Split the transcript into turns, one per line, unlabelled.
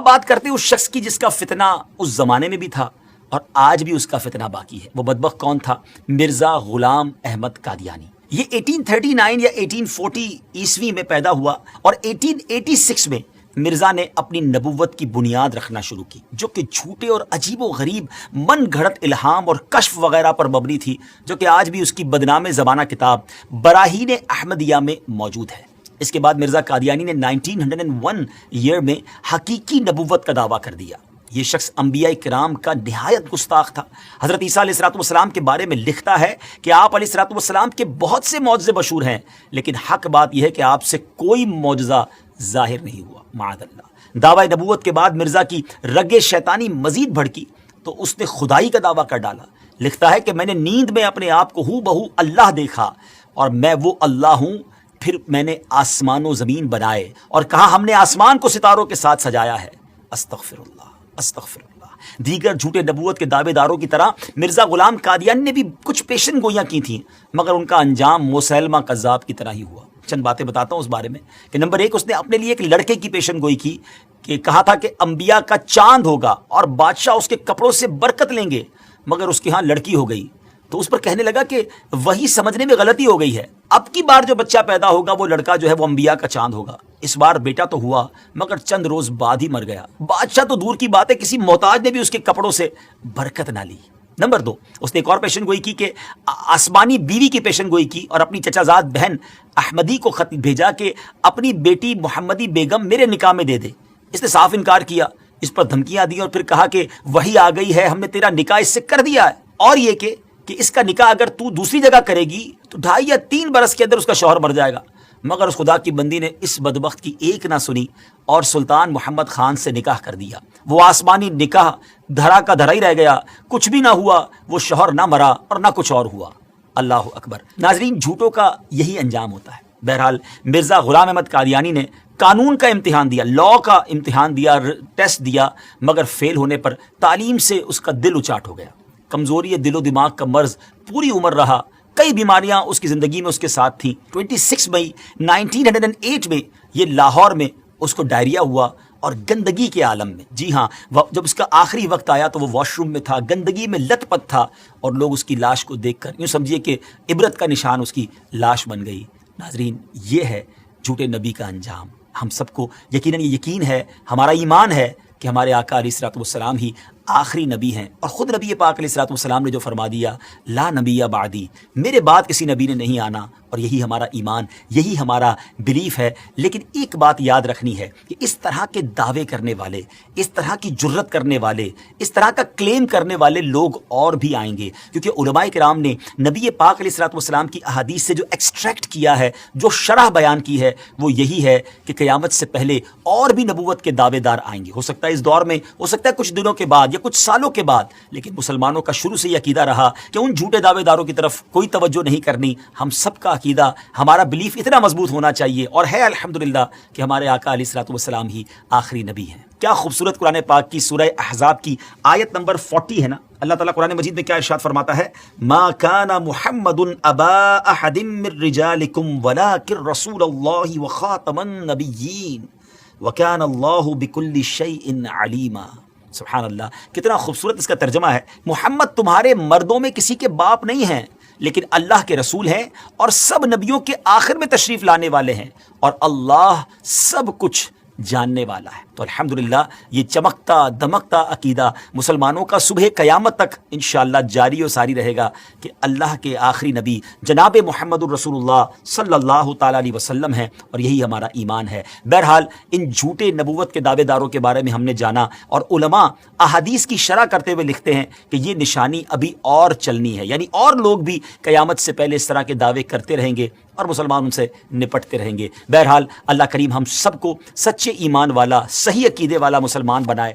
بات کرتے ہیں اس شخص کی جس کا فتنہ اس زمانے میں بھی تھا اور آج بھی اس کا فتنہ باقی ہے. وہ بدبخت کون تھا؟ مرزا غلام احمد قادیانی. یہ 1839 یا 1840 عیسوی میں پیدا ہوا اور 1886 میں مرزا نے اپنی نبوت کی بنیاد رکھنا شروع کی، جو کہ جھوٹے اور عجیب و غریب من گھڑت الہام اور کشف وغیرہ پر مبنی تھی، جو کہ آج بھی اس کی بدنام زمانہ کتاب براہین احمدیہ میں موجود ہے. اس کے بعد مرزا قادیانی نے 1901 ایئر میں حقیقی نبوت کا دعویٰ کر دیا. یہ شخص انبیاء کرام کا نہایت گستاخ تھا. حضرت عیسیٰ علیہ السلام کے بارے میں لکھتا ہے کہ آپ علیہ السلام کے بہت سے معجزے مشہور ہیں، لیکن حق بات یہ ہے کہ آپ سے کوئی معجزہ ظاہر نہیں ہوا، معاذ اللہ. دعوی نبوت کے بعد مرزا کی رگ شیطانی مزید بھڑکی تو اس نے خدائی کا دعویٰ کر ڈالا. لکھتا ہے کہ میں نے نیند میں اپنے آپ کو ہو بہو اللہ دیکھا اور میں وہ اللہ ہوں. پھر میں نے آسمان و زمین بنائے اور کہا ہم نے آسمان کو ستاروں کے ساتھ سجایا ہے. استغفر اللہ، استغفر اللہ. دیگر جھوٹے نبوت کے دعوے داروں کی طرح مرزا غلام قادیانی نے بھی کچھ پیشن گوئیاں کی تھیں، مگر ان کا انجام مسیلمہ کذاب کی طرح ہی ہوا. چند باتیں بتاتا ہوں اس بارے میں کہ نمبر 1، اس نے اپنے لیے ایک لڑکے کی پیشن گوئی کی کہ کہا تھا کہ انبیاء کا چاند ہوگا اور بادشاہ اس کے کپڑوں سے برکت لیں گے، مگر اس کے ہاں لڑکی ہو گئی تو اس پر کہنے لگا کہ وہی سمجھنے میں غلطی ہو گئی ہے، اب کی بار جو بچہ پیدا ہوگا وہ لڑکا جو ہے وہ انبیاء کا چاند ہوگا. اس بار بیٹا تو ہوا مگر چند روز بعد ہی مر گیا. بادشاہ تو دور کی بات ہے، کسی محتاج نے بھی اس کے کپڑوں سے برکت نہ لی. نمبر 2، اس نے ایک اور پیشن گوئی کی کہ آسمانی بیوی کی پیشن گوئی کی اور اپنی چچا زاد بہن احمدی کو خط بھیجا کہ اپنی بیٹی محمدی بیگم میرے نکاح میں دے دے. اس نے صاف انکار کیا، اس پر دھمکیاں دی اور پھر کہا کہ وہی آ گئی ہے، ہم نے تیرا نکاح اس سے کر دیا ہے، اور یہ کہ اس کا نکاح اگر تو دوسری جگہ کرے گی تو 2.5 یا 3 برس کے اندر اس کا شوہر مر جائے گا. مگر اس خدا کی بندی نے اس بدبخت کی ایک نہ سنی اور سلطان محمد خان سے نکاح کر دیا. وہ آسمانی نکاح دھرا کا دھرا ہی رہ گیا، کچھ بھی نہ ہوا، وہ شوہر نہ مرا اور نہ کچھ اور ہوا. اللہ اکبر. ناظرین، جھوٹوں کا یہی انجام ہوتا ہے. بہرحال مرزا غلام احمد قادیانی نے قانون کا امتحان دیا، لاء کا امتحان دیا، ٹیسٹ دیا، مگر فیل ہونے پر تعلیم سے اس کا دل اچاٹ ہو گیا. کمزوری دل و دماغ کا مرض پوری عمر رہا. کئی بیماریاں اس کی زندگی میں اس کے ساتھ تھیں. 26 مئی 1908 میں یہ لاہور میں اس کو ڈائریا ہوا اور گندگی کے عالم میں. جی ہاں، جب اس کا آخری وقت آیا تو وہ واش روم میں تھا، گندگی میں لت پت تھا اور لوگ اس کی لاش کو دیکھ کر یوں سمجھیے کہ عبرت کا نشان اس کی لاش بن گئی. ناظرین، یہ ہے جھوٹے نبی کا انجام. ہم سب کو یقیناً یہ یقین ہے، ہمارا ایمان ہے کہ ہمارے آقا علیہ السلام ہی آخری نبی ہیں، اور خود نبی پاک علیہ السلام نے جو فرما دیا لا نبی بعدی، میرے بعد کسی نبی نے نہیں آنا، اور یہی ہمارا ایمان، یہی ہمارا بلیف ہے. لیکن ایک بات یاد رکھنی ہے کہ اس طرح کے دعوے کرنے والے، اس طرح کی جرت کرنے والے، اس طرح کا کلیم کرنے والے لوگ اور بھی آئیں گے، کیونکہ علماء کرام نے نبی پاک علیہ السلام کی احادیث سے جو ایکسٹریکٹ کیا ہے، جو شرح بیان کی ہے، وہ یہی ہے کہ قیامت سے پہلے اور بھی نبوت کے دعوے دار آئیں گے. ہو سکتا ہے اس دور میں، ہو سکتا ہے کچھ دنوں کے بعد یا کچھ سالوں کے بعد، لیکن مسلمانوں کا شروع سے یہ عقیدہ رہا کہ ان جھوٹے دعوے داروں کی طرف کوئی توجہ نہیں کرنی. ہم سب کا عقیدہ، ہمارا بلیف اتنا مضبوط ہونا چاہیے، اور ہے الحمدللہ کہ ہمارے آقا علیہ السلام ہی آخری نبی ہیں. کیا خوبصورت قرآن پاک کی سورہ احزاب کی آیت نمبر 40 ہے نا. اللہ تعالیٰ قرآن مجید میں کیا ارشاد فرماتا ہے؟ ما کان محمد ابا احد من رجالکم ولکن رسول اللہ وخاتم النبیین وکان اللہ بکل شیء علیما. سبحان اللہ، کتنا خوبصورت اس کا ترجمہ ہے. محمد تمہارے مردوں میں کسی کے باپ نہیں ہیں، لیکن اللہ کے رسول ہیں اور سب نبیوں کے آخر میں تشریف لانے والے ہیں، اور اللہ سب کچھ جاننے والا ہے. تو الحمدللہ یہ چمکتا دمکتا عقیدہ مسلمانوں کا صبح قیامت تک انشاءاللہ جاری و ساری رہے گا کہ اللہ کے آخری نبی جناب محمد الرسول اللہ صلی اللہ تعالیٰ علیہ وسلم ہیں، اور یہی ہمارا ایمان ہے. بہرحال ان جھوٹے نبوت کے دعوے داروں کے بارے میں ہم نے جانا، اور علماء احادیث کی شرح کرتے ہوئے لکھتے ہیں کہ یہ نشانی ابھی اور چلنی ہے، یعنی اور لوگ بھی قیامت سے پہلے اس طرح کے دعوے کرتے رہیں گے اور مسلمان ان سے نپٹتے رہیں گے. بہرحال اللہ کریم ہم سب کو سچے ایمان والا، صحیح عقیدے والا مسلمان بنائے.